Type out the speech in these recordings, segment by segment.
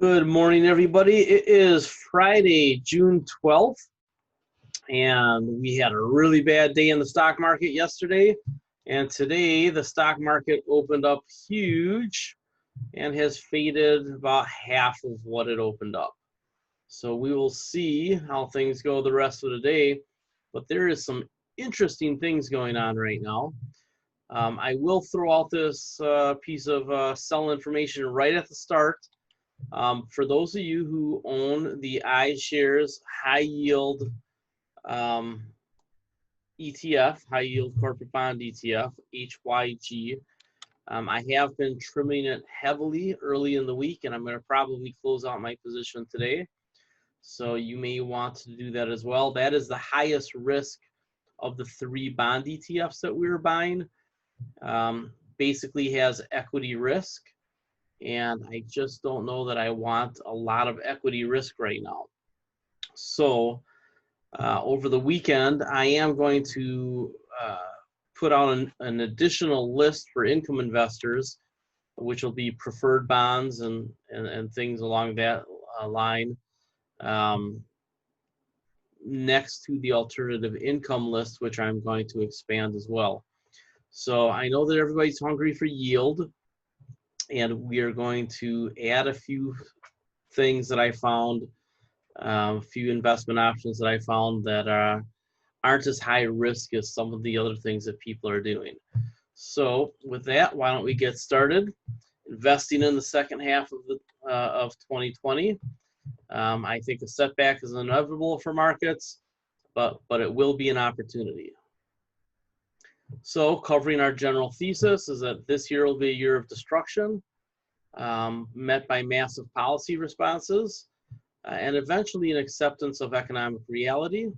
Good morning, everybody. It is Friday, June 12th, and we had a really bad day in the stock market yesterday. And today, the stock market opened up huge and has faded about half of what it opened up. So we will see how things go the rest of the day. But there is some interesting things going on right now. I will throw out this piece of sell information right at the start. For those of you who own the iShares High Yield ETF, High Yield Corporate Bond ETF, HYG, I have been trimming it heavily early in the week, and I'm going to probably close out my position today. So you may want to do that as well. That is the highest risk of the three bond ETFs that we're buying. Basically has equity risk. And I just don't know that I want a lot of equity risk right now. So over the weekend, I am going to put out an additional list for income investors, which will be preferred bonds and things along that line, next to the alternative income list, which I'm going to expand as well. So I know that everybody's hungry for yield, and we are going to add a few things that I found, a few investment options that I found that aren't as high risk as some of the other things that people are doing. So with that, why don't we get started investing in the second half of 2020. I think a setback is inevitable for markets, but it will be an opportunity. So covering our general thesis is that this year will be a year of destruction, met by massive policy responses, and eventually an acceptance of economic reality.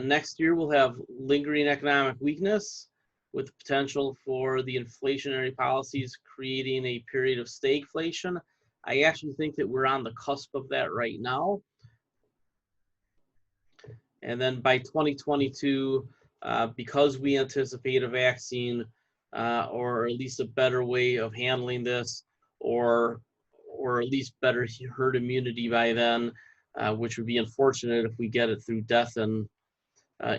Next year we'll have lingering economic weakness with potential for the inflationary policies creating a period of stagflation. I actually think that we're on the cusp of that right now. And then by 2022, because we anticipate a vaccine or at least a better way of handling this, or at least better herd immunity by then, which would be unfortunate if we get it through death and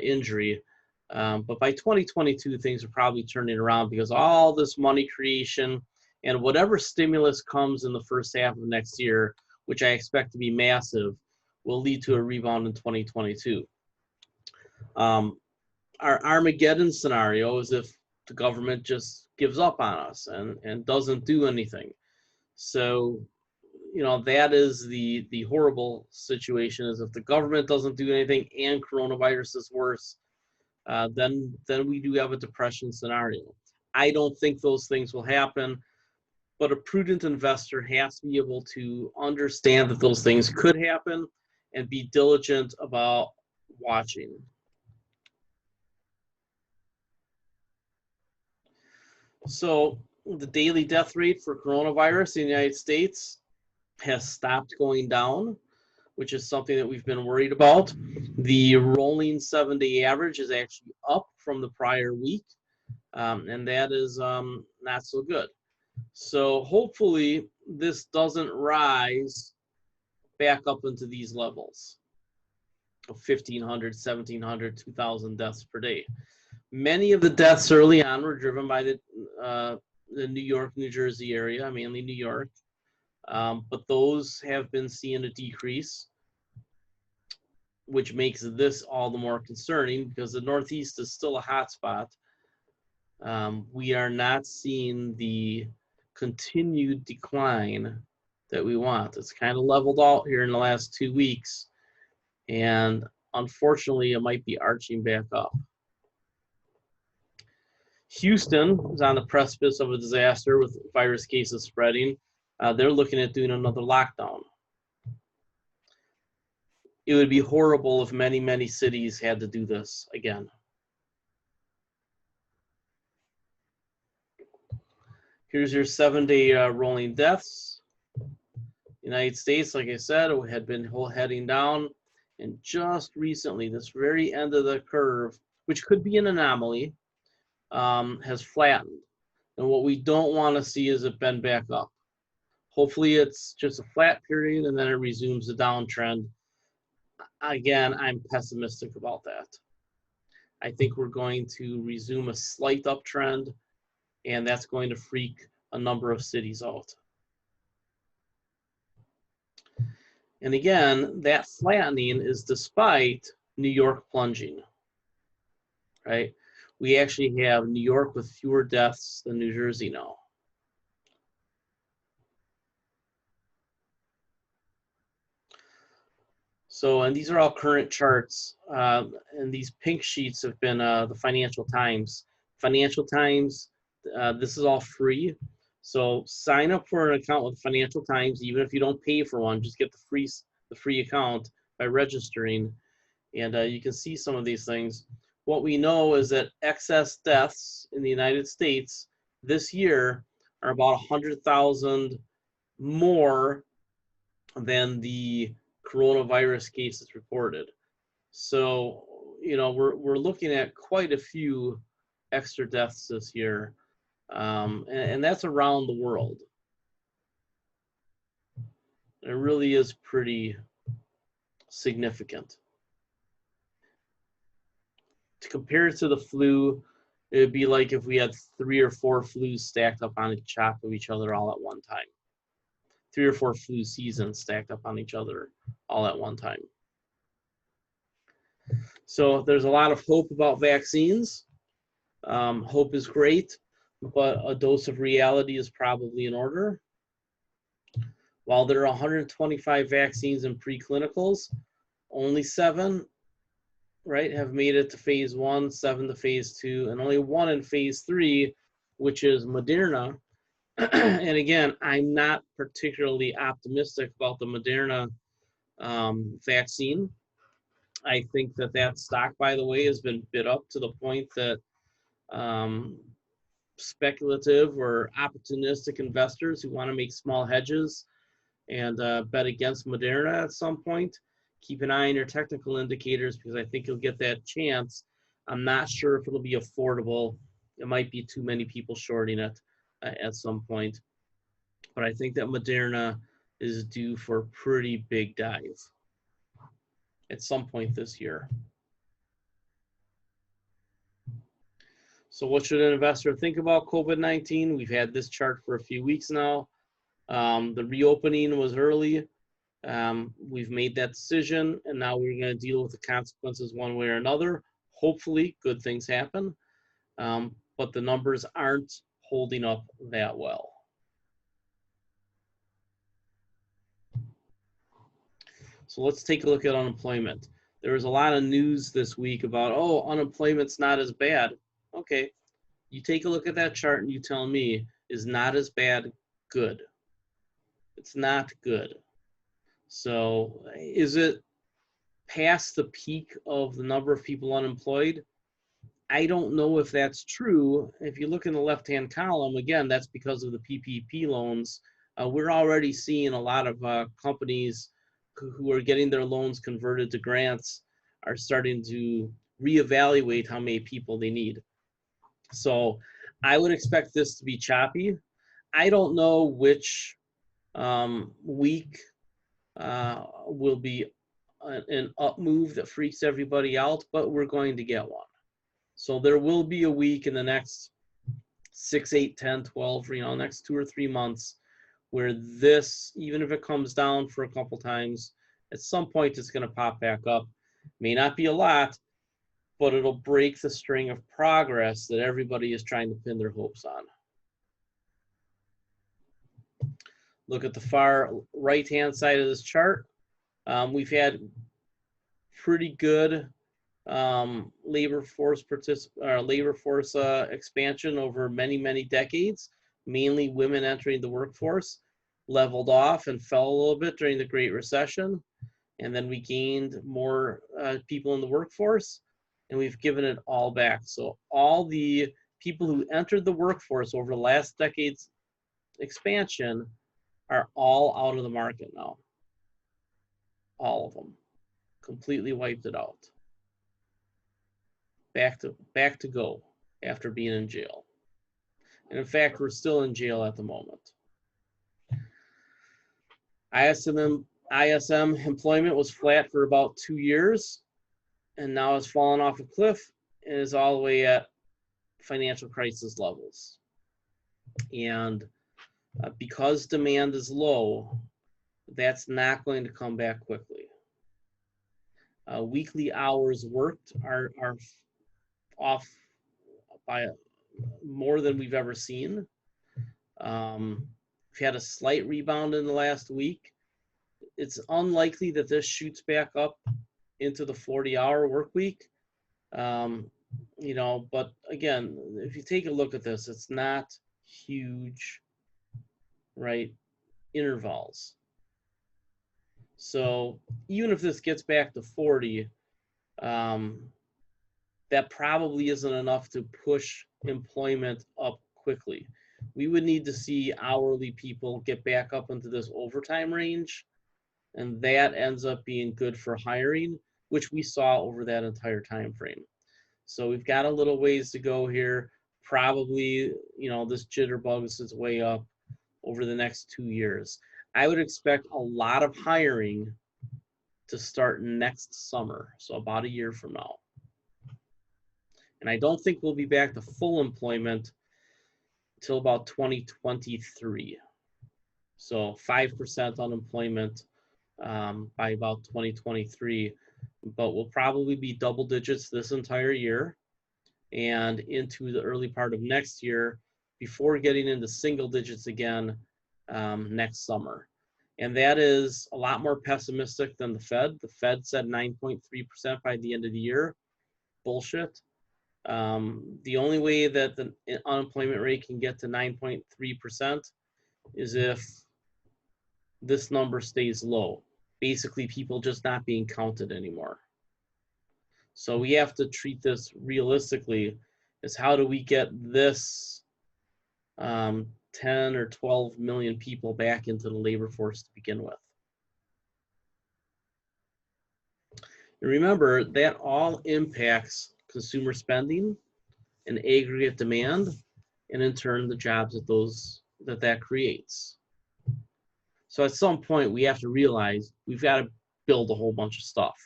injury. But by 2022, things are probably turning around because all this money creation and whatever stimulus comes in the first half of next year, which I expect to be massive, will lead to a rebound in 2022. Our Armageddon scenario is if the government just gives up on us and doesn't do anything. So, you know, that is the horrible situation, is if the government doesn't do anything and coronavirus is worse, then we do have a depression scenario. I don't think those things will happen, but a prudent investor has to be able to understand that those things could happen and be diligent about watching. So the daily death rate for coronavirus in the United States has stopped going down, which is something that we've been worried about. The rolling 7-day average is actually up from the prior week, and that is not so good. So hopefully this doesn't rise back up into these levels of 1,500, 1,700, 2,000 deaths per day. Many of the deaths early on were driven by the New York, New Jersey area, mainly New York. But those have been seeing a decrease, which makes this all the more concerning because the Northeast is still a hot spot. We are not seeing the continued decline that we want. It's kind of leveled out here in the last 2 weeks, and unfortunately it might be arching back up. Houston is on the precipice of a disaster with virus cases spreading. They're looking at doing another lockdown. It would be horrible if many, many cities had to do this again. Here's your 7-day rolling deaths. United States, like I said, had been heading down, and just recently, this very end of the curve, which could be an anomaly, has flattened. And what we don't want to see is it bend back up. Hopefully it's just a flat period and then it resumes the downtrend. Again, I'm pessimistic about that. I think we're going to resume a slight uptrend, and that's going to freak a number of cities out. And again, that flattening is despite New York plunging, right? We actually have New York with fewer deaths than New Jersey now. So, and these are all current charts, and these pink sheets have been the Financial Times. Financial Times, this is all free. So sign up for an account with Financial Times, even if you don't pay for one, just get the free account by registering, and you can see some of these things. What we know is that excess deaths in the United States this year are about 100,000 more than the coronavirus cases reported. So, you know, we're looking at quite a few extra deaths this year, and that's around the world. It really is pretty significant. To compare it to the flu, it would be like if we had 3 or 4 flus stacked up on top of each other all at one time. 3 or 4 flu seasons stacked up on each other all at one time. So there's a lot of hope about vaccines. Hope is great, but a dose of reality is probably in order. While there are 125 vaccines in preclinicals, only 7, right, have made it to phase 1, 7 to phase 2, and only 1 in phase 3, which is Moderna. And again, I'm not particularly optimistic about the Moderna vaccine. I think that stock, by the way, has been bid up to the point that speculative or opportunistic investors who want to make small hedges and bet against Moderna at some point, keep an eye on your technical indicators, because I think you'll get that chance. I'm not sure if it'll be affordable. It might be too many people shorting it at some point. But I think that Moderna is due for a pretty big dive at some point this year. So what should an investor think about COVID-19? We've had this chart for a few weeks now. The reopening was early. We've made that decision, and now we're going to deal with the consequences one way or another. Hopefully, good things happen, but the numbers aren't holding up that well. So let's take a look at unemployment. There was a lot of news this week about, oh, unemployment's not as bad. Okay, you take a look at that chart and you tell me, is not as bad good? It's not good. So is it past the peak of the number of people unemployed? I don't know if that's true. If you look in the left-hand column, again, that's because of the PPP loans. We're already seeing a lot of companies who are getting their loans converted to grants are starting to reevaluate how many people they need. So I would expect this to be choppy. I don't know which week will be an up move that freaks everybody out, but we're going to get one. So there will be a week in the next 6, 8, 10, 12, next 2 or 3 months where this, even if it comes down for a couple times, at some point it's going to pop back up. May not be a lot, but it'll break the string of progress that everybody is trying to pin their hopes on. Look at the far right-hand side of this chart. We've had pretty good labor force expansion over many, many decades, mainly women entering the workforce, leveled off and fell a little bit during the Great Recession. And then we gained more people in the workforce, and we've given it all back. So all the people who entered the workforce over the last decade's expansion are all out of the market now. All of them. Completely wiped it out. Back to go after being in jail. And in fact, we're still in jail at the moment. ISM employment was flat for about 2 years, and now it's fallen off a cliff and is all the way at financial crisis levels. And because demand is low, that's not going to come back quickly. Weekly hours worked are off by more than we've ever seen. We've had a slight rebound in the last week. It's unlikely that this shoots back up into the 40-hour work week. You know, but again, if you take a look at this, it's not huge, right, intervals. So even if this gets back to 40, that probably isn't enough to push employment up quickly. We would need to see hourly people get back up into this overtime range, and that ends up being good for hiring, which we saw over that entire time frame. So we've got a little ways to go here. Probably, you know, this jitterbugs its way up over the next 2 years. I would expect a lot of hiring to start next summer, so about a year from now. And I don't think we'll be back to full employment until about 2023. So 5% unemployment by about 2023, but we'll probably be double digits this entire year and into the early part of next year before getting into single digits again next summer. And that is a lot more pessimistic than the Fed. The Fed said 9.3% by the end of the year. Bullshit. The only way that the unemployment rate can get to 9.3% is if this number stays low. Basically, people just not being counted anymore. So we have to treat this realistically as how do we get this 10 or 12 million people back into the labor force to begin with. And remember, that all impacts consumer spending and aggregate demand, and in turn, the jobs that creates. So at some point, we have to realize we've got to build a whole bunch of stuff.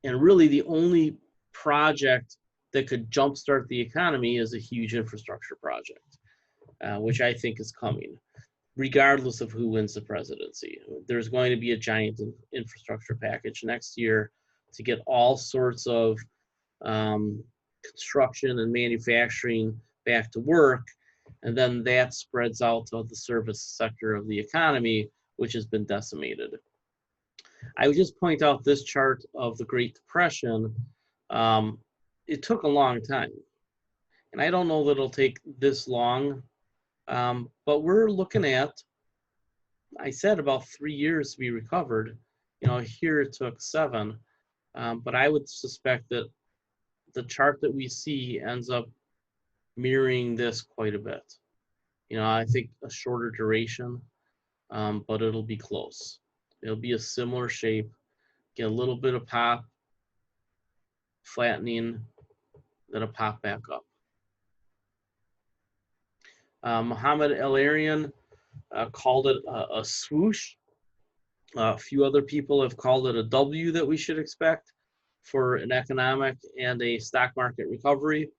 And really, the only project that could jumpstart the economy is a huge infrastructure project, which I think is coming, regardless of who wins the presidency. There's going to be a giant infrastructure package next year to get all sorts of construction and manufacturing back to work, and then that spreads out to the service sector of the economy, which has been decimated. I would just point out this chart of the Great Depression. It took a long time, and I don't know that it'll take this long, but we're looking at, I said about 3 years to be recovered. You know, here it took 7, but I would suspect that the chart that we see ends up mirroring this quite a bit. You know, I think a shorter duration, but it'll be close. It'll be a similar shape, get a little bit of pop, flattening, then a pop back up. Mohammed El-Arian called it a swoosh. A few other people have called it a W that we should expect for an economic and a stock market recovery.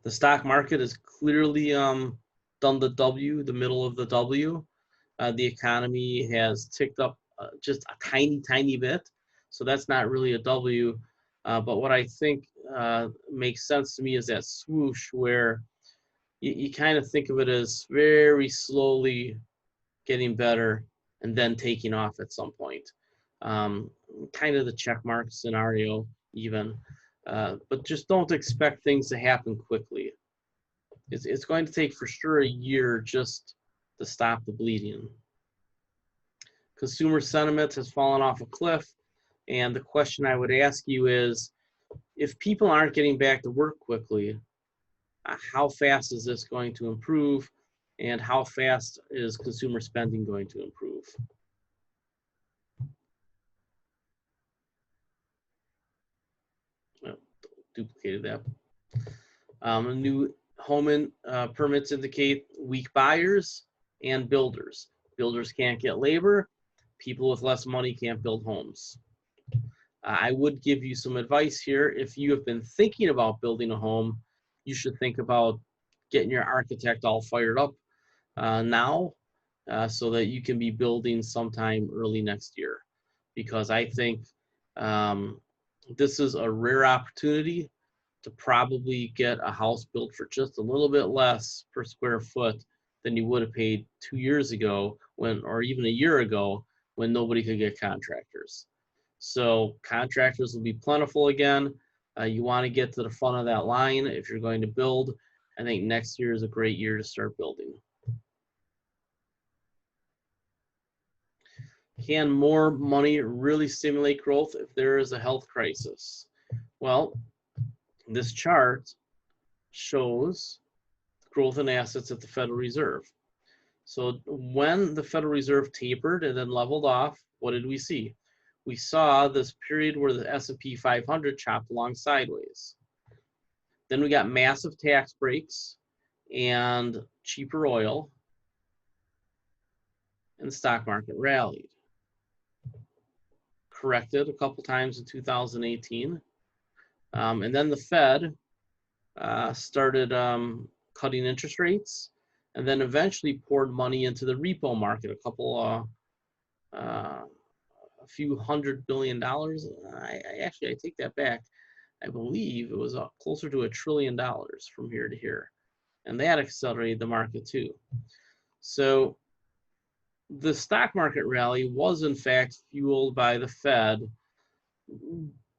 The stock market has clearly done the W, the middle of the W. The economy has ticked up just a tiny bit. So that's not really a W. But what I think makes sense to me is that swoosh where you kind of think of it as very slowly getting better and then taking off at some point. Kind of the check mark scenario even. But just don't expect things to happen quickly. It's going to take for sure a year just to stop the bleeding. Consumer sentiment has fallen off a cliff, and the question I would ask you is, if people aren't getting back to work quickly, how fast is this going to improve, and how fast is consumer spending going to improve? Oh, duplicated that. New home permits indicate weak buyers and builders. Builders can't get labor. People with less money can't build homes. I would give you some advice here. If you have been thinking about building a home, you should think about getting your architect all fired up now so that you can be building sometime early next year. Because I think this is a rare opportunity to probably get a house built for just a little bit less per square foot than you would have paid 2 years ago or even a year ago when nobody could get contractors. So contractors will be plentiful again. You want to get to the front of that line if you're going to build. I think next year is a great year to start building. Can more money really stimulate growth if there is a health crisis? Well, this chart shows growth in assets at the Federal Reserve. So when the Federal Reserve tapered and then leveled off, what did we see? We saw this period where the S&P 500 chopped along sideways. Then we got massive tax breaks and cheaper oil, and the stock market rallied. Corrected a couple times in 2018. And then the Fed started cutting interest rates, and then eventually poured money into the repo market, a few $100 billion. I take that back. I believe it was closer to $1 trillion from here to here, and that accelerated the market too. So the stock market rally was in fact fueled by the Fed,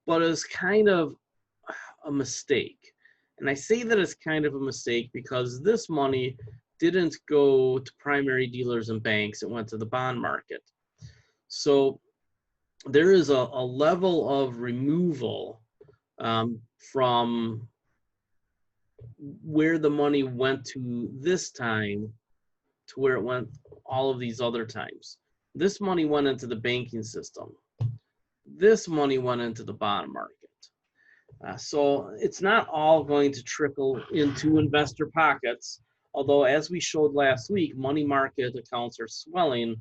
but it's kind of a mistake. And I say that it's kind of a mistake because this money didn't go to primary dealers and banks, it went to the bond market. So there is a level of removal from where the money went to this time to where it went all of these other times. This money went into the banking system. This money went into the bond market. So it's not all going to trickle into investor pockets, although as we showed last week, money market accounts are swelling,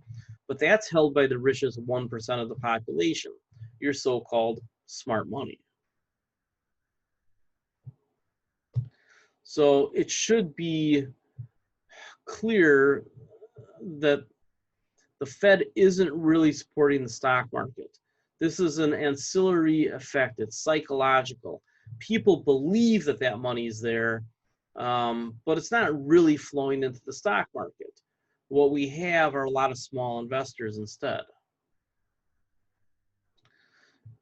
but that's held by the richest 1% of the population, your so-called smart money. So it should be clear that the Fed isn't really supporting the stock market. This is an ancillary effect. It's psychological. People believe that that money is there, but it's not really flowing into the stock market. What we have are a lot of small investors instead.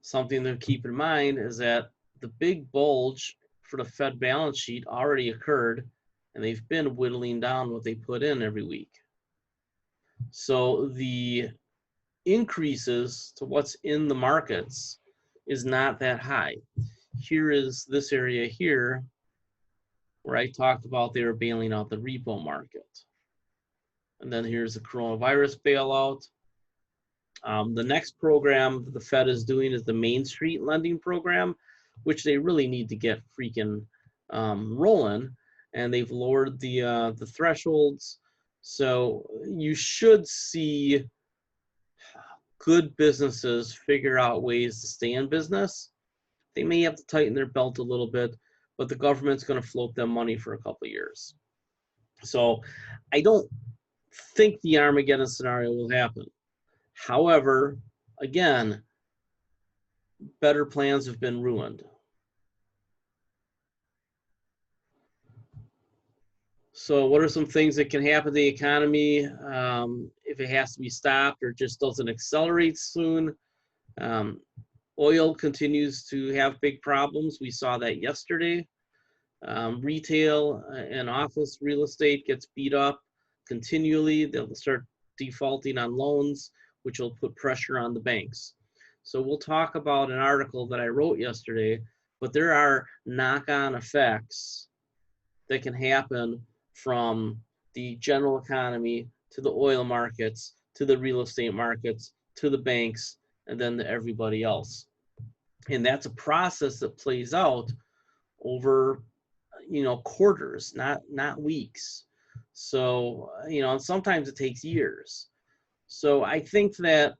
Something to keep in mind is that the big bulge for the Fed balance sheet already occurred, and they've been whittling down what they put in every week. So the increases to what's in the markets is not that high. Here is this area here where I talked about they were bailing out the repo market. And then here's the coronavirus bailout. The next program the Fed is doing is the Main Street lending program, which they really need to get freaking rolling. And they've lowered the thresholds. So you should see good businesses figure out ways to stay in business. They may have to tighten their belt a little bit, but the government's going to float them money for a couple of years. So I don't think the Armageddon scenario will happen. However, again, better plans have been ruined. So what are some things that can happen to the economy if it has to be stopped or just doesn't accelerate soon? Oil continues to have big problems. We saw that yesterday. Retail and office real estate gets beat up continually. They'll start defaulting on loans, which will put pressure on the banks. So we'll talk about an article that I wrote yesterday, but there are knock-on effects that can happen from the general economy to the oil markets, to the real estate markets, to the banks, and then to everybody else. And that's a process that plays out over, quarters, not weeks. So, and sometimes it takes years. So I think that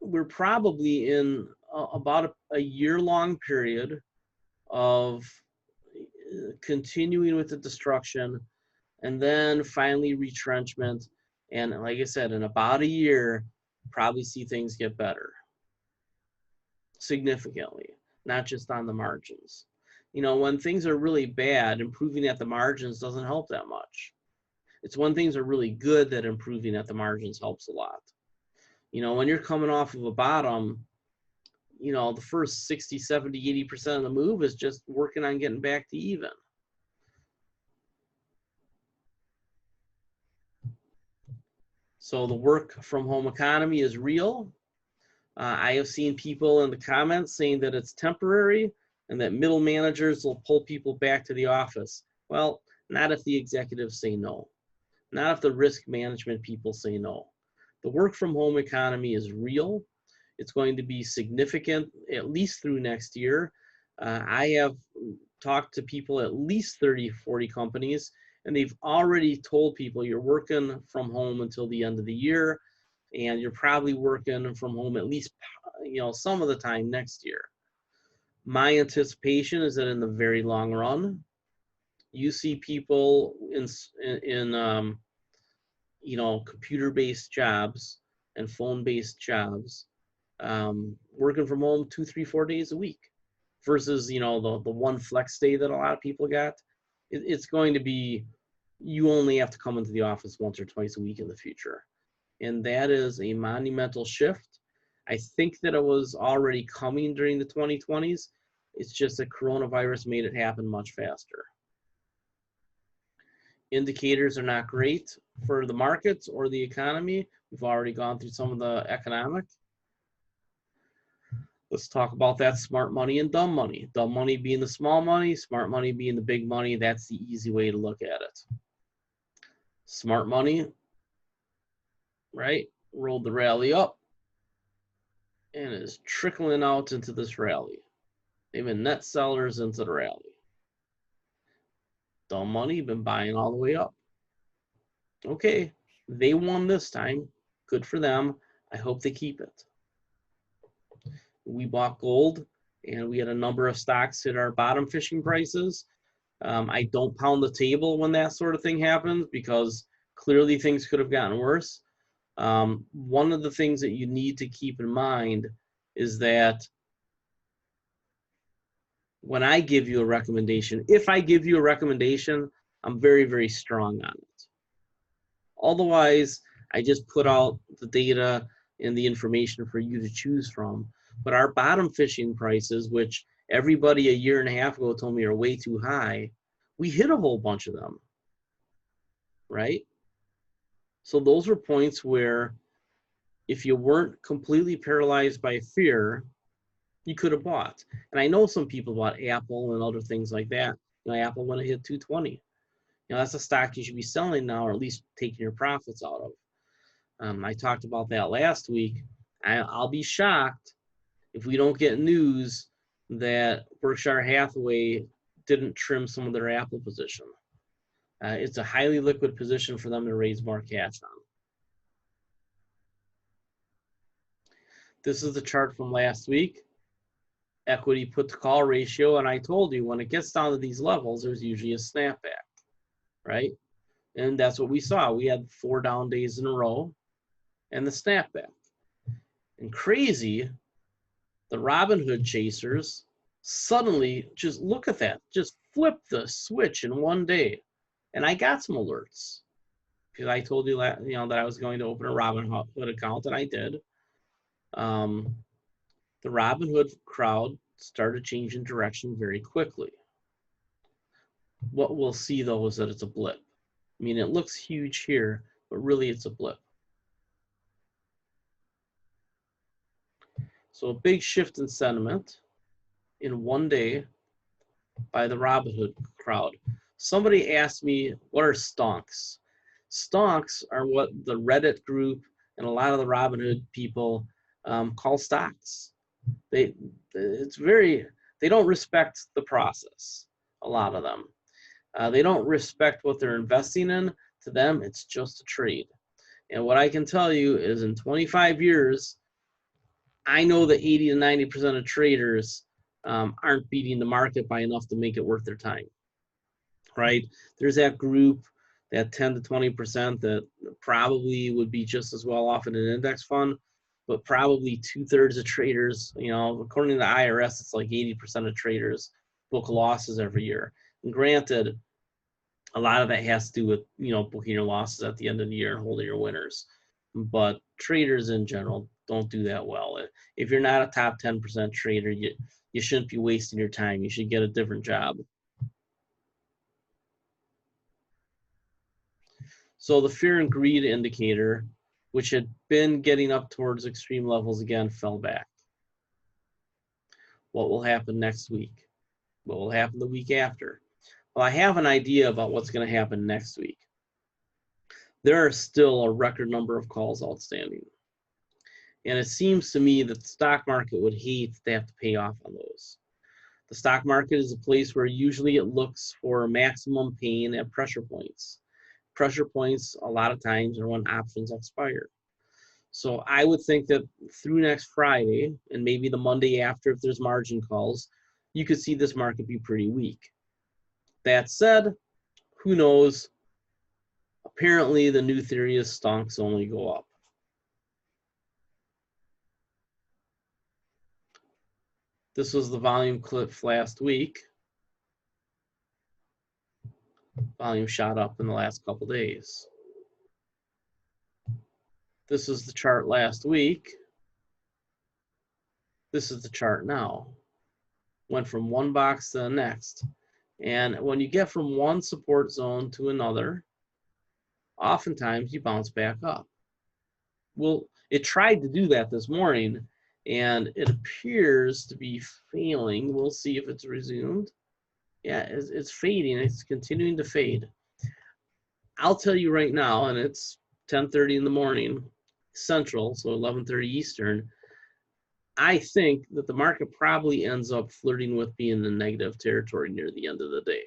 we're probably in about a year-long period of continuing with the destruction, and then finally retrenchment. And like I said, in about a year, probably see things get better significantly, not just on the margins. You know, when things are really bad, improving at the margins doesn't help that much. It's when things are really good that improving at the margins helps a lot. You know, when you're coming off of a bottom, you know, the first 60, 70, 80% of the move is just working on getting back to even. So the work from home economy is real. I have seen people in the comments saying that it's temporary and that middle managers will pull people back to the office. Well, not if the executives say no. Not if the risk management people say no. The work from home economy is real. It's going to be significant at least through next year. I have talked to people at least 30, 40 companies, and they've already told people you're working from home until the end of the year, and you're probably working from home at least, you know, some of the time next year. My anticipation is that in the very long run, you see people in you know, computer-based jobs and phone-based jobs working from home 2, 3, 4 days a week versus, you know, the one flex day that a lot of people got. It's going to be, you only have to come into the office once or twice a week in the future. And that is a monumental shift. I think that it was already coming during the 2020s. It's just that coronavirus made it happen much faster. Indicators are not great for the markets or the economy. We've already gone through some of the economic. Let's talk about that smart money and dumb money. Dumb money being the small money, smart money being the big money. That's the easy way to look at it. Smart money, right, rolled the rally up and is trickling out into this rally. They've been net sellers into the rally. Dumb money been buying all the way up. Okay, they won this time. Good for them. I hope they keep it. We bought gold, and we had a number of stocks hit our bottom fishing prices. I don't pound the table when that sort of thing happens because clearly things could have gotten worse. One of the things that you need to keep in mind is that when I give you a recommendation, if I give you a recommendation, I'm very, very strong on it. Otherwise, I just put out the data and the information for you to choose from. But our bottom fishing prices, which everybody a year and a half ago told me are way too high, we hit a whole bunch of them, right? So those were points where if you weren't completely paralyzed by fear, you could have bought. And I know some people bought Apple and other things like that. You know, Apple when it hit 220. You know, that's a stock you should be selling now, or at least taking your profits out of. I talked about that last week. I'll be shocked if we don't get news that Berkshire Hathaway didn't trim some of their Apple position. It's a highly liquid position for them to raise more cash on. This is the chart from last week. Equity put to call ratio, and I told you when it gets down to these levels, there's usually a snapback, right? And that's what we saw. We had 4 down days in a row and the snapback. And crazy, the Robinhood chasers suddenly, just look at that, just flip the switch in one day. And I got some alerts because I told you that, you know, that I was going to open a Robinhood account, and I did. The Robinhood crowd started changing direction very quickly. What we'll see though is that it's a blip. I mean, it looks huge here, but really it's a blip. So a big shift in sentiment in one day by the Robinhood crowd. Somebody asked me, what are stonks? Stonks are what the Reddit group and a lot of the Robinhood people call stocks. They don't respect the process, a lot of them. They don't respect what they're investing in. To them, it's just a trade. And what I can tell you is in 25 years, I know that 80 to 90% of traders aren't beating the market by enough to make it worth their time, right? There's that group, that 10 to 20% that probably would be just as well off in an index fund, but probably 2/3 of traders, according to the IRS, it's like 80% of traders book losses every year. And granted, a lot of that has to do with, booking your losses at the end of the year and holding your winners. But traders in general don't do that well. If you're not a top 10% trader, you shouldn't be wasting your time. You should get a different job. So the fear and greed indicator, which had been getting up towards extreme levels again, fell back. What will happen next week? What will happen the week after? Well, I have an idea about what's going to happen next week. There are still a record number of calls outstanding. And it seems to me that the stock market would hate to have to pay off on those. The stock market is a place where usually it looks for maximum pain at pressure points. Pressure points, a lot of times, are when options expire. So I would think that through next Friday, and maybe the Monday after if there's margin calls, you could see this market be pretty weak. That said, who knows? Apparently, the new theory is stonks only go up. This was the volume clip last week. Volume shot up in the last couple days. This is the chart last week. This is the chart now. Went from one box to the next. And when you get from one support zone to another, oftentimes you bounce back up. Well, it tried to do that this morning, and it appears to be failing. We'll see if it's resumed. Yeah, it's fading. It's continuing to fade. I'll tell you right now, and it's 10:30 in the morning Central, so 11:30 Eastern. I think that the market probably ends up flirting with being in negative territory near the end of the day.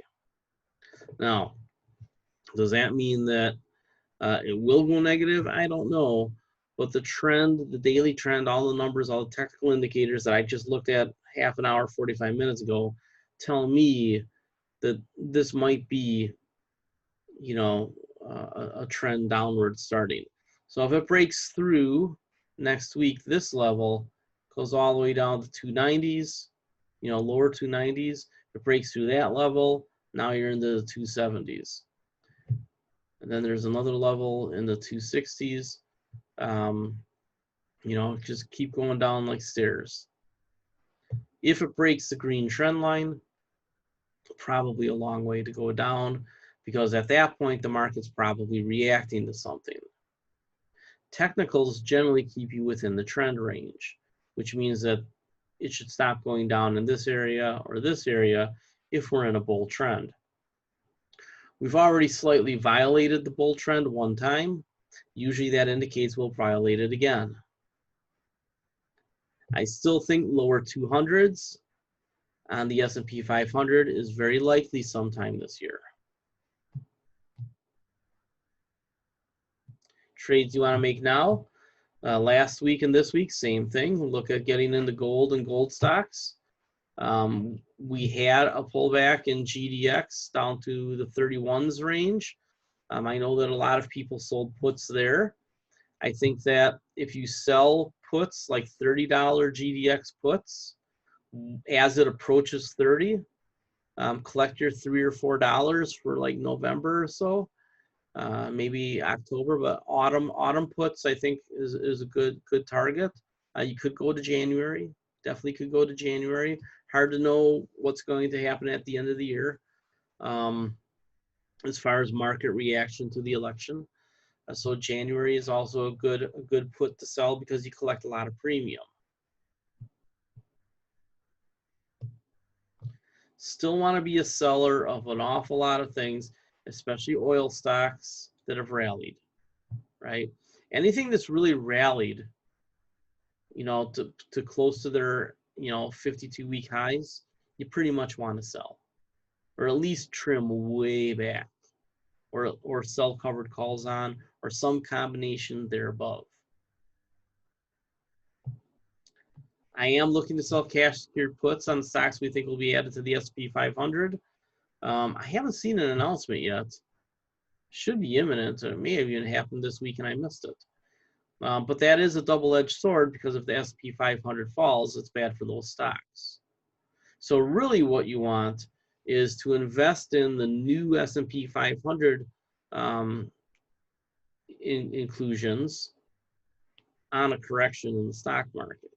Now, does that mean that it will go negative? I don't know. But the trend, the daily trend, all the numbers, all the technical indicators that I just looked at half an hour, 45 minutes ago, tell me that this might be, a trend downward starting. So if it breaks through next week, this level goes all the way down to 290s, lower 290s. If it breaks through that level, now you're into the 270s. And then there's another level in the 260s. Just keep going down like stairs. If it breaks the green trend line, probably a long way to go down, because at that point, the market's probably reacting to something. Technicals generally keep you within the trend range, which means that it should stop going down in this area or this area if we're in a bull trend. We've already slightly violated the bull trend one time. Usually that indicates we'll violate it again. I still think lower 200s on the S&P 500 is very likely sometime this year. Trades you want to make now? Last week and this week, same thing. We'll look at getting into gold and gold stocks. We had a pullback in GDX down to the 31s range. I know that a lot of people sold puts there. I think that if you sell puts, like $30 GDX puts, as it approaches 30, collect your $3 or $4 for like November or so, maybe October, but autumn puts I think is a good target. You could go to January, definitely could go to January. Hard to know what's going to happen at the end of the year as far as market reaction to the election. So January is also a good put to sell because you collect a lot of premium. Still want to be a seller of an awful lot of things, especially oil stocks that have rallied, right? Anything that's really rallied, to close to their, 52-week highs, you pretty much want to sell, or at least trim way back. or sell covered calls on, or some combination thereof. I am looking to sell cash secured puts on stocks we think will be added to the S&P 500. I haven't seen an announcement yet. Should be imminent, or it may have even happened this week and I missed it. But that is a double-edged sword, because if the S&P 500 falls, it's bad for those stocks. So really what you want is to invest in the new S&P 500 inclusions on a correction in the stock market.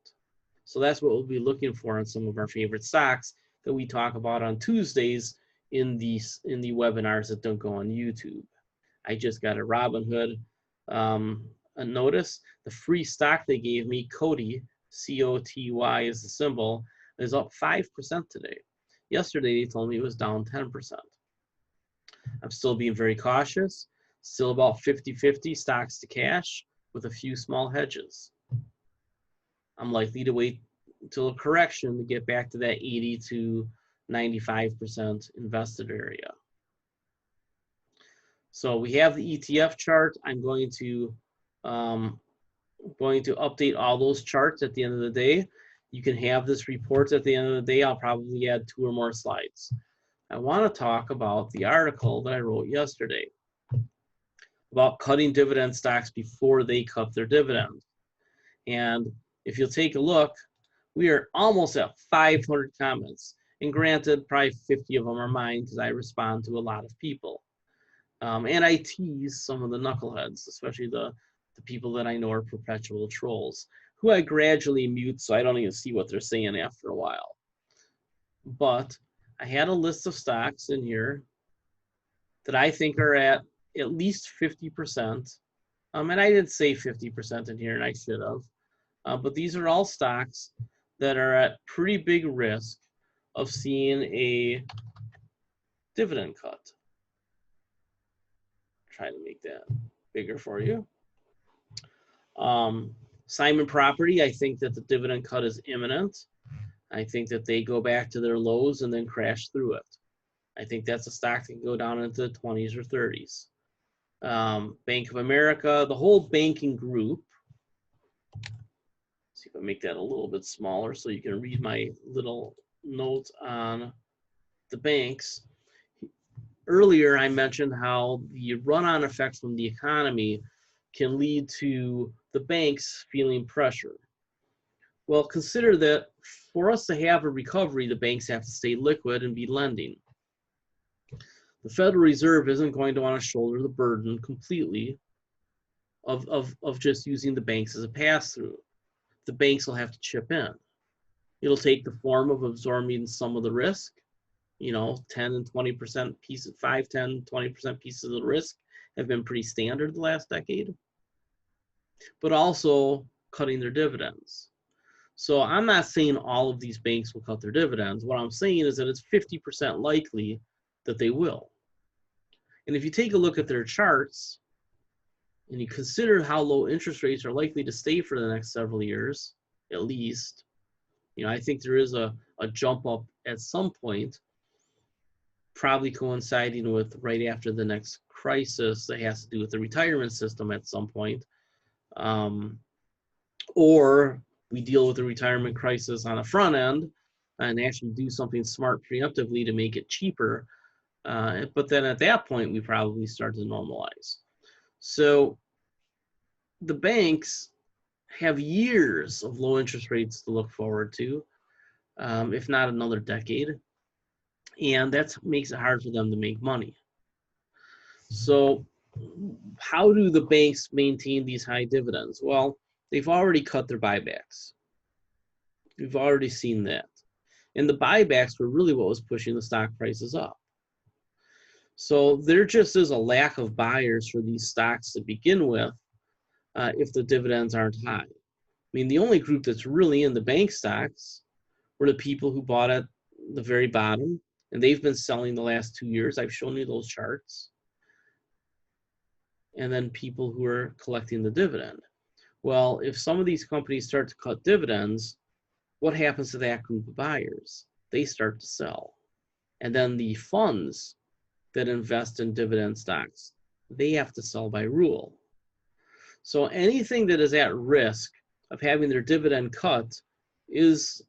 So that's what we'll be looking for in some of our favorite stocks that we talk about on Tuesdays in the webinars that don't go on YouTube. I just got a Robinhood a notice. The free stock they gave me, Coty, C-O-T-Y is the symbol, is up 5% today. Yesterday they told me it was down 10%. I'm still being very cautious, still about 50-50 stocks to cash with a few small hedges. I'm likely to wait until a correction to get back to that 80 to 95% invested area. So we have the ETF chart. I'm going to update all those charts at the end of the day. You can have this report at the end of the day. I'll probably add 2 or more slides. I want to talk about the article that I wrote yesterday about cutting dividend stocks before they cut their dividends. And if you'll take a look, we are almost at 500 comments. And granted, probably 50 of them are mine because I respond to a lot of people. And I tease some of the knuckleheads, especially the people that I know are perpetual trolls, who I gradually mute so I don't even see what they're saying after a while. But I had a list of stocks in here that I think are at least 50%. And I didn't say 50% in here, and I should have. But these are all stocks that are at pretty big risk of seeing a dividend cut. Try to make that bigger for you. Simon Property, I think that the dividend cut is imminent. I think that they go back to their lows and then crash through it. I think that's a stock that can go down into the 20s or 30s. Bank of America, the whole banking group. See if I make that a little bit smaller so you can read my little note on the banks. Earlier, I mentioned how the run-on effects from the economy can lead to the banks feeling pressure. Well, consider that for us to have a recovery, the banks have to stay liquid and be lending. The Federal Reserve isn't going to want to shoulder the burden completely of just using the banks as a pass-through. The banks will have to chip in. It'll take the form of absorbing some of the risk, 10 and 20% pieces, 5, 10, 20% pieces of the risk have been pretty standard the last decade, but also cutting their dividends. So I'm not saying all of these banks will cut their dividends. What I'm saying is that it's 50% likely that they will. And if you take a look at their charts and you consider how low interest rates are likely to stay for the next several years, at least, I think there is a jump up at some point, probably coinciding with right after the next crisis that has to do with the retirement system at some point. Or we deal with the retirement crisis on the front end and actually do something smart preemptively to make it cheaper. But then at that point, we probably start to normalize. So the banks have years of low interest rates to look forward to, if not another decade. And that makes it hard for them to make money. So how do the banks maintain these high dividends? Well, they've already cut their buybacks. We've already seen that. And the buybacks were really what was pushing the stock prices up. So there just is a lack of buyers for these stocks to begin with if the dividends aren't high. I mean, the only group that's really in the bank stocks were the people who bought at the very bottom, and they've been selling the last 2 years. I've shown you those charts. And then people who are collecting the dividend. Well, if some of these companies start to cut dividends, what happens to that group of buyers? They start to sell. And then the funds that invest in dividend stocks. They have to sell by rule. So anything that is at risk of having their dividend cut is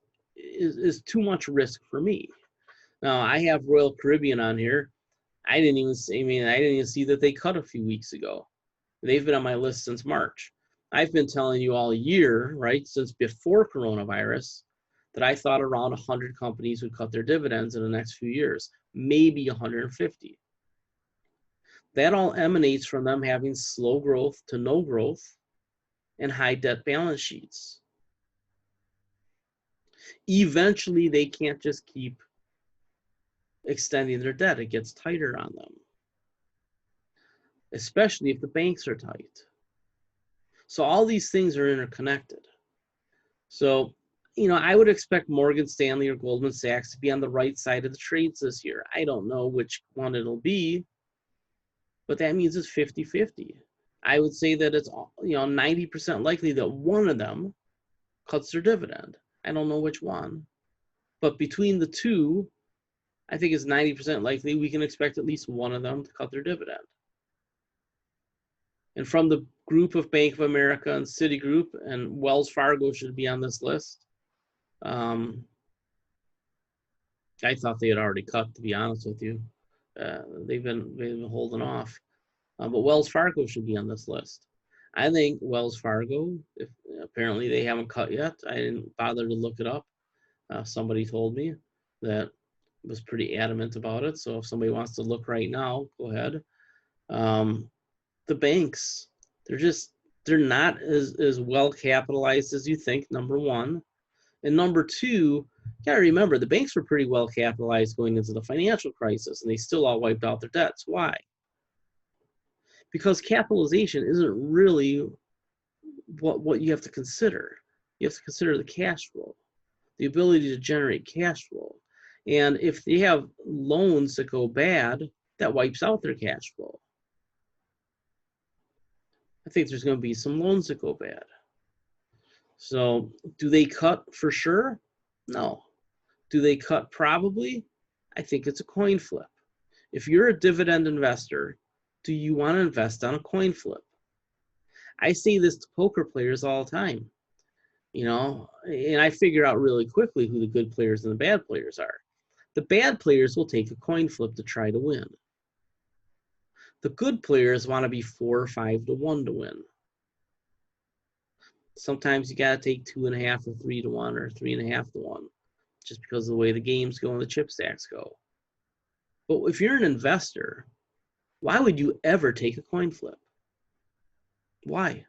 too much risk for me. Now, I have Royal Caribbean on here. I didn't even see that they cut a few weeks ago. They've been on my list since March. I've been telling you all year, right, since before coronavirus, that I thought around 100 companies would cut their dividends in the next few years, maybe 150. That all emanates from them having slow growth to no growth and high debt balance sheets. Eventually, they can't just keep extending their debt. It gets tighter on them, especially if the banks are tight. So all these things are interconnected. So, I would expect Morgan Stanley or Goldman Sachs to be on the right side of the trades this year. I don't know which one it'll be, but that means it's 50-50. I would say that it's 90% likely that one of them cuts their dividend. I don't know which one, but between the two, I think it's 90% likely we can expect at least one of them to cut their dividend. And from the group of Bank of America and Citigroup, and Wells Fargo should be on this list. I thought they had already cut, to be honest with you. They've been holding off. But Wells Fargo should be on this list. I think Wells Fargo, if apparently they haven't cut yet. I didn't bother to look it up. Somebody told me that was pretty adamant about it. So if somebody wants to look right now, go ahead. The banks, they're not as well capitalized as you think, number one. And number two, you gotta remember, the banks were pretty well capitalized going into the financial crisis, and they still all wiped out their debts. Why? Because capitalization isn't really what you have to consider. You have to consider the cash flow, the ability to generate cash flow. And if they have loans that go bad, that wipes out their cash flow. I think there's going to be some loans that go bad. So do they cut for sure? No. Do they cut probably? I think it's a coin flip. If you're a dividend investor, do you want to invest on a coin flip? I say this to poker players all the time, and I figure out really quickly who the good players and the bad players are. The bad players will take a coin flip to try to win. The good players want to be 4 or 5 to 1 to win. Sometimes you got to take 2.5 or 3 to 1 or 3.5 to 1, just because of the way the games go and the chip stacks go. But if you're an investor, why would you ever take a coin flip? Why?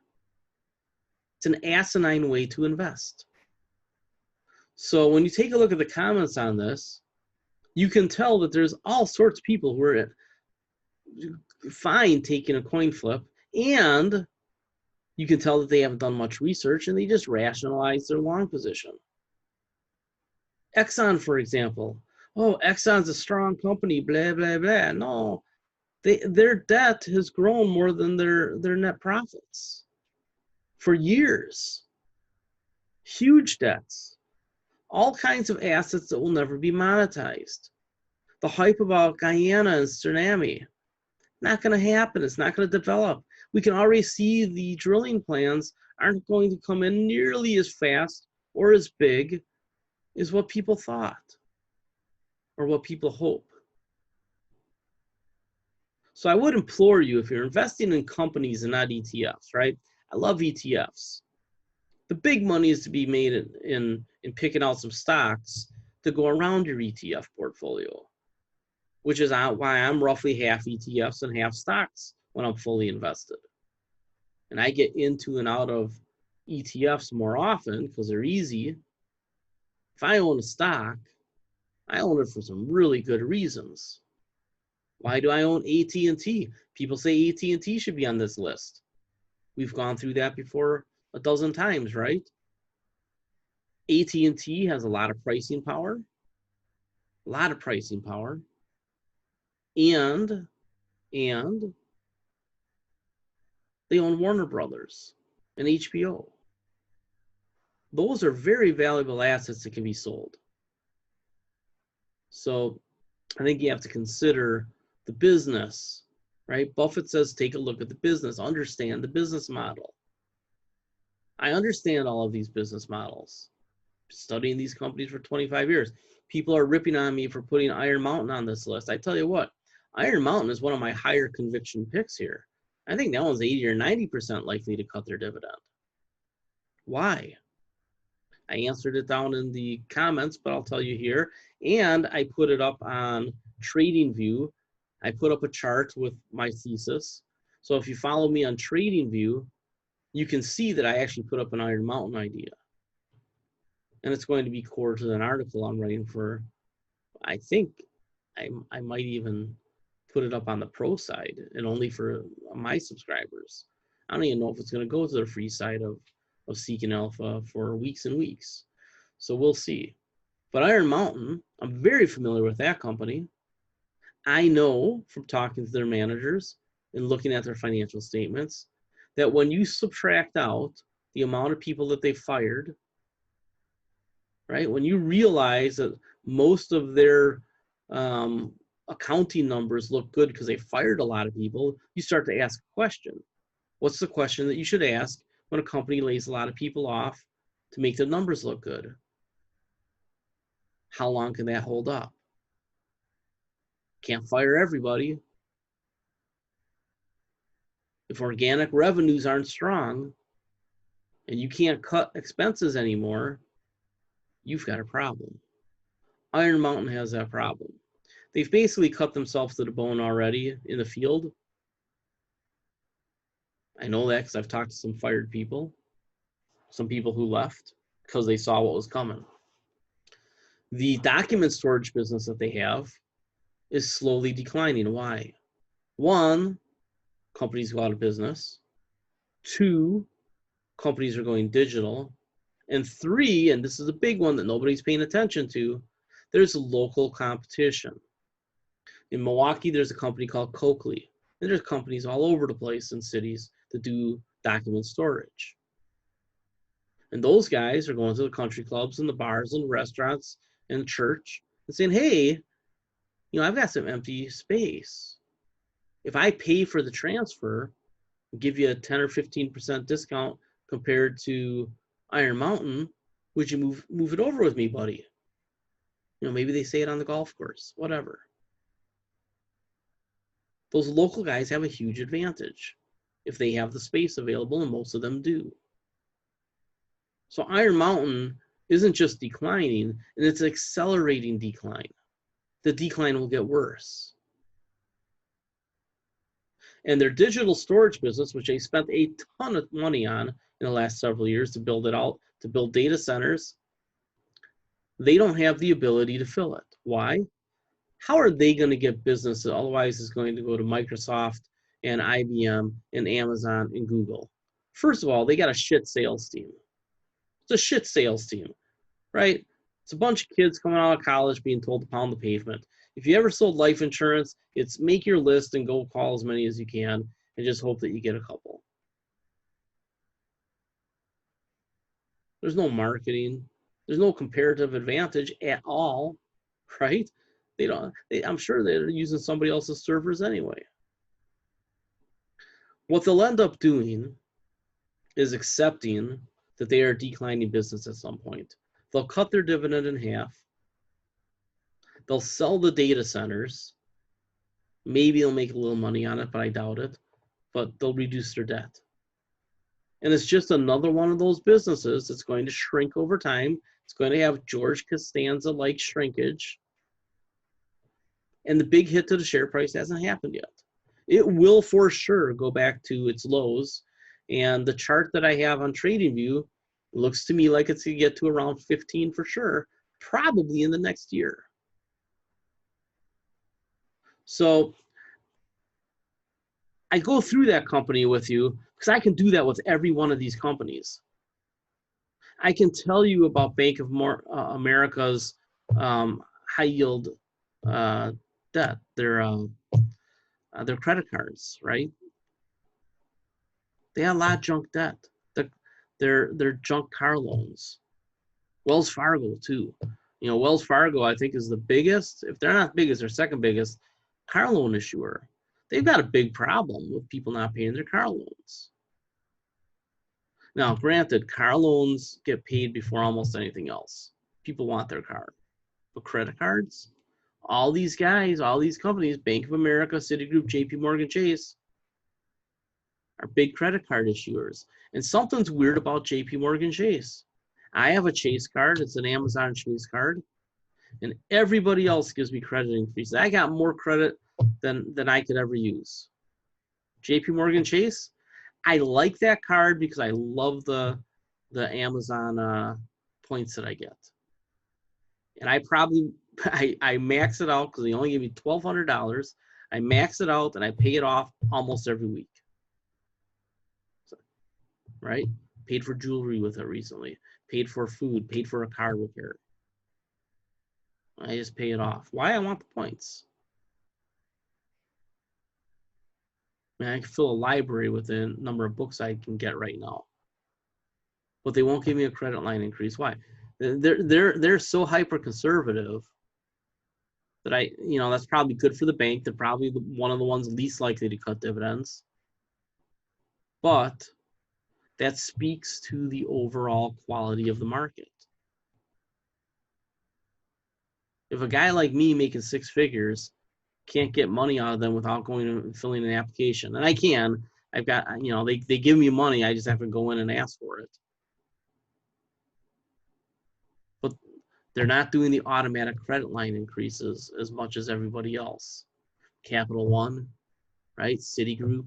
It's an asinine way to invest. So when you take a look at the comments on this, you can tell that there's all sorts of people who are fine taking a coin flip, and you can tell that they haven't done much research and they just rationalize their long position. Exxon, for example. Oh, Exxon's a strong company, blah, blah, blah. No, their debt has grown more than their net profits for years. Huge debts. All kinds of assets that will never be monetized. The hype about Guyana and Suriname, not going to happen. It's not going to develop. We can already see the drilling plans aren't going to come in nearly as fast or as big as what people thought or what people hope. So I would implore you, if you're investing in companies and not ETFs, right? I love ETFs. The big money is to be made in picking out some stocks to go around your ETF portfolio, which is why I'm roughly half ETFs and half stocks when I'm fully invested. And I get into and out of ETFs more often because they're easy. If I own a stock, I own it for some really good reasons. Why do I own AT&T? People say AT&T should be on this list. We've gone through that before a dozen times, right? AT&T has a lot of pricing power. And they own Warner Brothers and HBO. Those are very valuable assets that can be sold. So I think you have to consider The business, right? Buffett says, take a look at the business, understand the business model. I understand all of these business models. Studying these companies for 25 years. People are ripping on me for putting Iron Mountain on this list. I tell you what, Iron Mountain is one of my higher conviction picks here. I think that one's 80 or 90% likely to cut their dividend. Why? I answered it down in the comments, but I'll tell you here. And I put it up on TradingView. I put up a chart with my thesis. So if you follow me on TradingView, you can see that I actually put up an Iron Mountain idea. And it's going to be core to an article I'm writing for. I think I might even put it up on the pro side and only for my subscribers. I don't even know if it's going to go to the free side of Seeking Alpha for weeks and weeks. So we'll see. But Iron Mountain, I'm very familiar with that company. I know from talking to their managers and looking at their financial statements that when you subtract out the amount of people that they fired, right? When you realize that most of their accounting numbers look good because they fired a lot of people, you start to ask a question. What's the question that you should ask when a company lays a lot of people off to make the numbers look good? How long can that hold up? Can't fire everybody. If organic revenues aren't strong and you can't cut expenses anymore, you've got a problem. Iron Mountain has that problem. They've basically cut themselves to the bone already in the field. I know that because I've talked to some fired people, some people who left because they saw what was coming. The document storage business that they have is slowly declining. Why? One, companies go out of business. Two, companies are going digital. And three, and this is a big one that nobody's paying attention to, there's local competition. In Milwaukee, there's a company called Coakley. And there's companies all over the place in cities that do document storage. And those guys are going to the country clubs and the bars and restaurants and church and saying, hey, you know, I've got some empty space. If I pay for the transfer, give you a 10 or 15% discount compared to Iron Mountain, would you move it over with me, buddy? You know, maybe they say it on the golf course, whatever. Those local guys have a huge advantage if they have the space available, and most of them do. So Iron Mountain isn't just declining, and it's accelerating decline. The decline will get worse. And their digital storage business, which they spent a ton of money on in the last several years to build it out, to build data centers, they don't have the ability to fill it. Why? How are they going to get business that otherwise is going to go to Microsoft and IBM and Amazon and Google? First of all, they got a shit sales team. It's a shit sales team, right? It's a bunch of kids coming out of college being told to pound the pavement. If you ever sold life insurance, it's make your list and go call as many as you can and just hope that you get a couple. There's no marketing. There's no comparative advantage at all, right? I'm sure they're using somebody else's servers anyway. What they'll end up doing is accepting that they are declining business at some point. They'll cut their dividend in half. They'll sell the data centers. Maybe they'll make a little money on it, but I doubt it. But they'll reduce their debt. And it's just another one of those businesses that's going to shrink over time. It's going to have George Costanza-like shrinkage. And the big hit to the share price hasn't happened yet. It will for sure go back to its lows. And the chart that I have on TradingView looks to me like it's going to get to around 15 for sure, probably in the next year. So I go through that company with you because I can do that with every one of these companies. I can tell you about Bank of America's high yield debt, their credit cards, right? They have a lot of junk debt. They're junk car loans. Wells Fargo too. You know, Wells Fargo I think is the biggest. If they're not biggest, they're second biggest car loan issuer. They've got a big problem with people not paying their car loans. Now, granted, car loans get paid before almost anything else. People want their car. But credit cards, all these guys, all these companies, Bank of America, Citigroup, JP Morgan Chase, are big credit card issuers. And something's weird about JP Morgan Chase. I have a Chase card. It's an Amazon Chase card. And everybody else gives me credit increases. I got more credit than I could ever use. JP Morgan Chase, I like that card because I love the Amazon points that I get. And I max it out because they only give me $1,200. I max it out and I pay it off almost every week. So, right? Paid for jewelry with it recently. Paid for food. Paid for a car repair. I just pay it off. Why? I want the points. I mean, I can fill a library with the number of books I can get right now. But they won't give me a credit line increase. Why? They're so hyper conservative that that's probably good for the bank. They're probably one of the ones least likely to cut dividends. But that speaks to the overall quality of the market. If a guy like me making six figures can't get money out of them without going and filling an application, and I can, I've got, they give me money, I just have to go in and ask for it. But they're not doing the automatic credit line increases as much as everybody else. Capital One, right? Citigroup.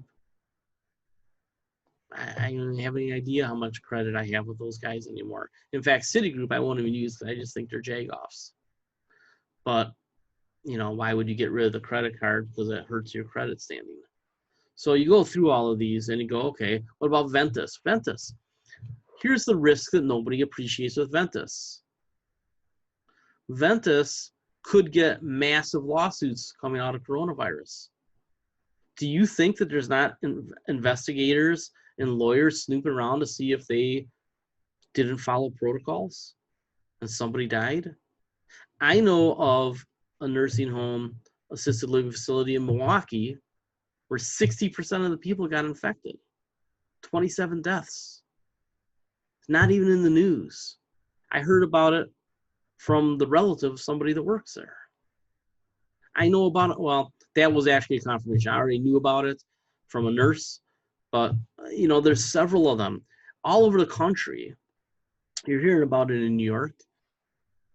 I don't have any idea how much credit I have with those guys anymore. In fact, Citigroup I won't even use because I just think they're jagoffs. But, why would you get rid of the credit card? Because it hurts your credit standing. So you go through all of these and you go, okay, what about Ventus? Ventus. Here's the risk that nobody appreciates with Ventus. Ventus could get massive lawsuits coming out of coronavirus. Do you think that there's not investigators and lawyers snooping around to see if they didn't follow protocols and somebody died? I know of a nursing home, assisted living facility in Milwaukee where 60% of the people got infected. 27 deaths. It's not even in the news. I heard about it from the relative of somebody that works there. I know about it. Well, that was actually a confirmation. I already knew about it from a nurse, but there's several of them all over the country. You're hearing about it in New York,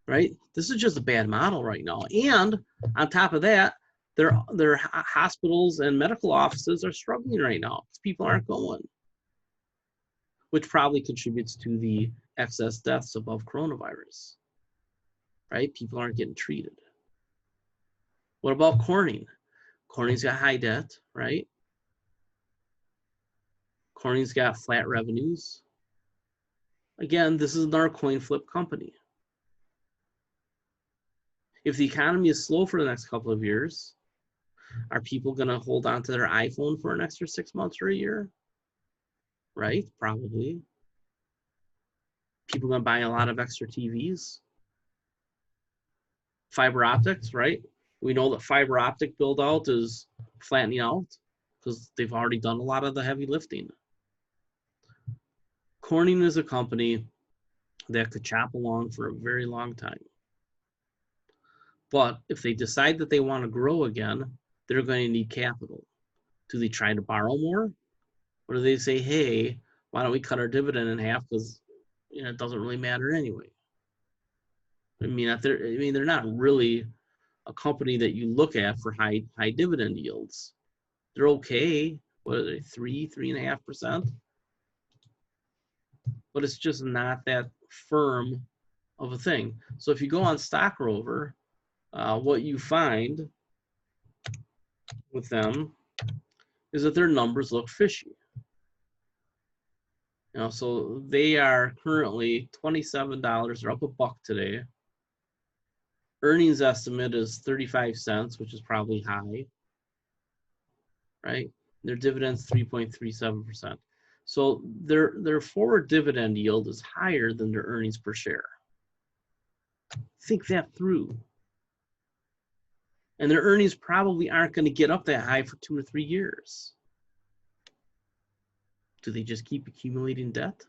right? This is just a bad model right now. And on top of that, their hospitals and medical offices are struggling right now because people aren't going, which probably contributes to the excess deaths above coronavirus, right? People aren't getting treated. What about Corning? Corning's got high debt, right? Corning's got flat revenues. Again, this is another coin flip company. If the economy is slow for the next couple of years, are people going to hold on to their iPhone for an extra 6 months or a year? Right? Probably. People going to buy a lot of extra TVs. Fiber optics, right? We know that fiber optic build out is flattening out because they've already done a lot of the heavy lifting. Corning is a company that could chop along for a very long time. But if they decide that they want to grow again, they're going to need capital. Do they try to borrow more? Or do they say, hey, why don't we cut our dividend in half because it doesn't really matter anyway? They're not really a company that you look at for high dividend yields. They're okay. What are they, 3.5%? But it's just not that firm of a thing. So if you go on Stock Rover, what you find with them is that their numbers look fishy. So they are currently $27. They're up $1 today. Earnings estimate is 35 cents, which is probably high, right? Their dividend's 3.37%. So their forward dividend yield is higher than their earnings per share. Think that through. And their earnings probably aren't going to get up that high for 2 or 3 years. Do they just keep accumulating debt?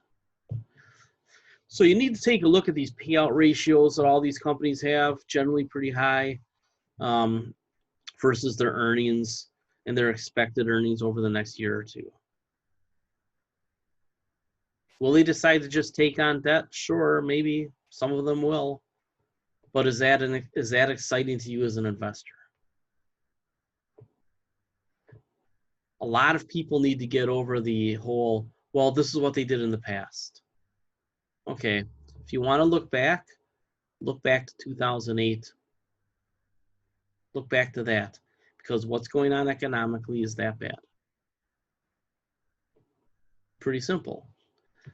So you need to take a look at these payout ratios that all these companies have, generally pretty high, versus their earnings and their expected earnings over the next year or two. Will they decide to just take on debt? Sure, maybe some of them will. But is that exciting to you as an investor? A lot of people need to get over the whole, well, this is what they did in the past. Okay, if you want to look back to 2008. Look back to that, because what's going on economically is that bad. Pretty simple.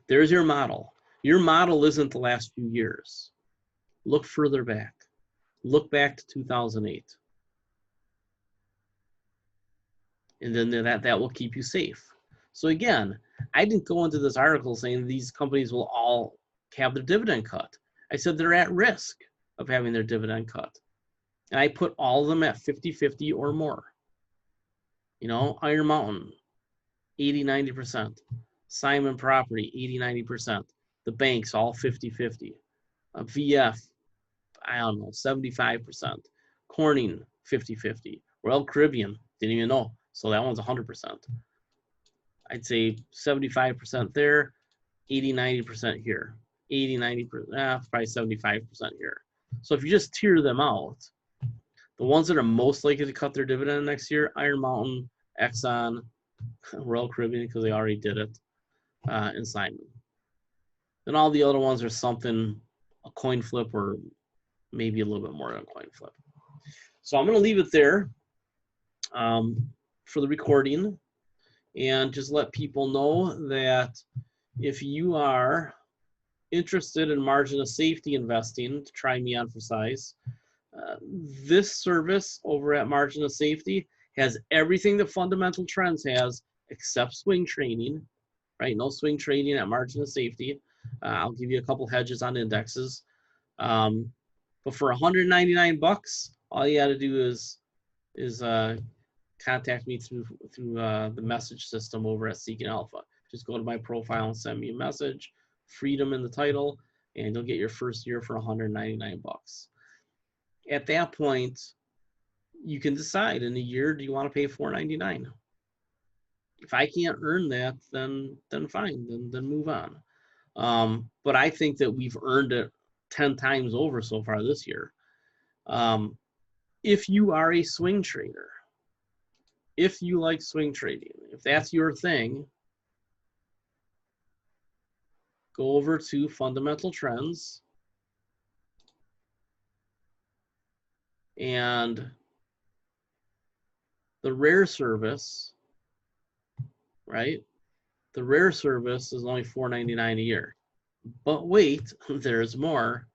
There's your model. Your model isn't the last few years. Look further back. Look back to 2008. And then that will keep you safe. So again, I didn't go into this article saying these companies will all have their dividend cut. I said they're at risk of having their dividend cut. And I put all of them at 50-50 or more. You know, Iron Mountain, 80-90%. Simon Property, 80-90%. The banks, all 50-50. VF, I don't know, 75%. Corning, 50-50. Royal Caribbean, didn't even know. So that one's 100%. I'd say 75% there, 80-90% here. 80-90%, probably 75% here. So if you just tier them out, the ones that are most likely to cut their dividend next year, Iron Mountain, Exxon, Royal Caribbean, because they already did it, and Simon. Then all the other ones are something, a coin flip, or maybe a little bit more than a coin flip. So I'm going to leave it there for the recording, and just let people know that if you are interested in margin of safety investing, to try me on for size, this service over at Margin of Safety has everything that Fundamental Trends has except swing trading, right? No swing trading at Margin of Safety. I'll give you a couple hedges on indexes. But for $199, all you got to do is contact me through the message system over at Seeking Alpha. Just go to my profile and send me a message, Freedom in the title, and you'll get your first year for $199. At that point, you can decide in a year, do you want to pay $499? If I can't earn that, then fine, then move on. But I think that we've earned it 10 times over so far this year. If you are a swing trader, if you like swing trading, if that's your thing, go over to Fundamental Trends and the rare service, right? The rare service is only $499 a year. But wait, there's more.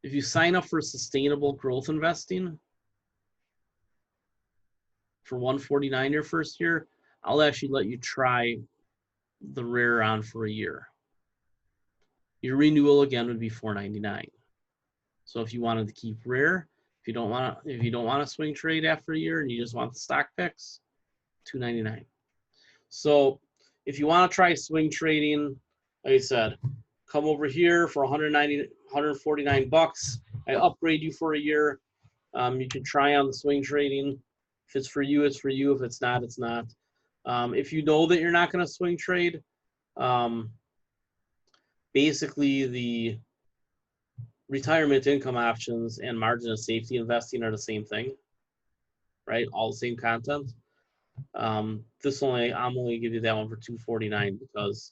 If you sign up for sustainable growth investing for $149 your first year, I'll actually let you try the rare on for a year. Your renewal again would be $499. So if you wanted to keep rare, if you don't want to swing trade after a year and you just want the stock picks, $299. So if you want to try swing trading, like I said, come over here for $149. I upgrade you for a year. You can try on the swing trading. If it's for you, it's for you. If it's not, it's not. If you know that you're not going to swing trade, basically the retirement income options and margin of safety investing are the same thing, right? All the same content. I'm only give you that one for $249 because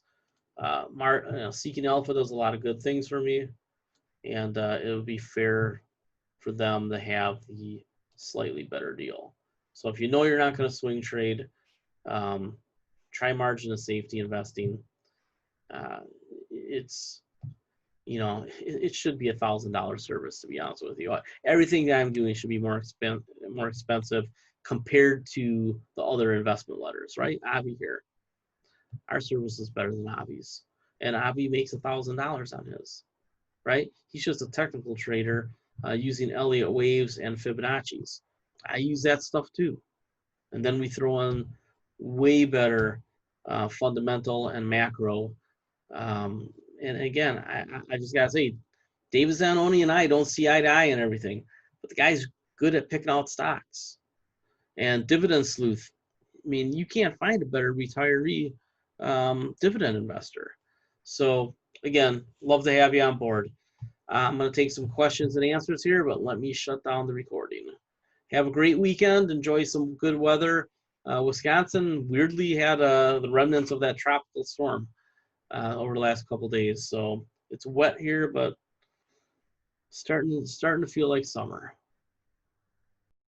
Seeking Alpha does a lot of good things for me, and it would be fair for them to have the slightly better deal. So if you know you're not going to swing trade, try margin of safety investing. It should be $1,000 service, to be honest with you. Everything that I'm doing should be more expensive compared to the other investment letters, right? Avi here, our service is better than Avi's, and Avi makes $1,000 on his, right? He's just a technical trader using Elliott waves and Fibonacci's. I use that stuff too. And then we throw in way better fundamental and macro. And again, I just gotta say, David Zanoni and I don't see eye to eye on everything, but the guy's good at picking out stocks. And Dividend Sleuth, I mean, you can't find a better retiree dividend investor. So again, love to have you on board. I'm going to take some questions and answers here, but let me shut down the recording. Have a great weekend. Enjoy some good weather. Wisconsin weirdly had the remnants of that tropical storm over the last couple days. So it's wet here, but starting to feel like summer.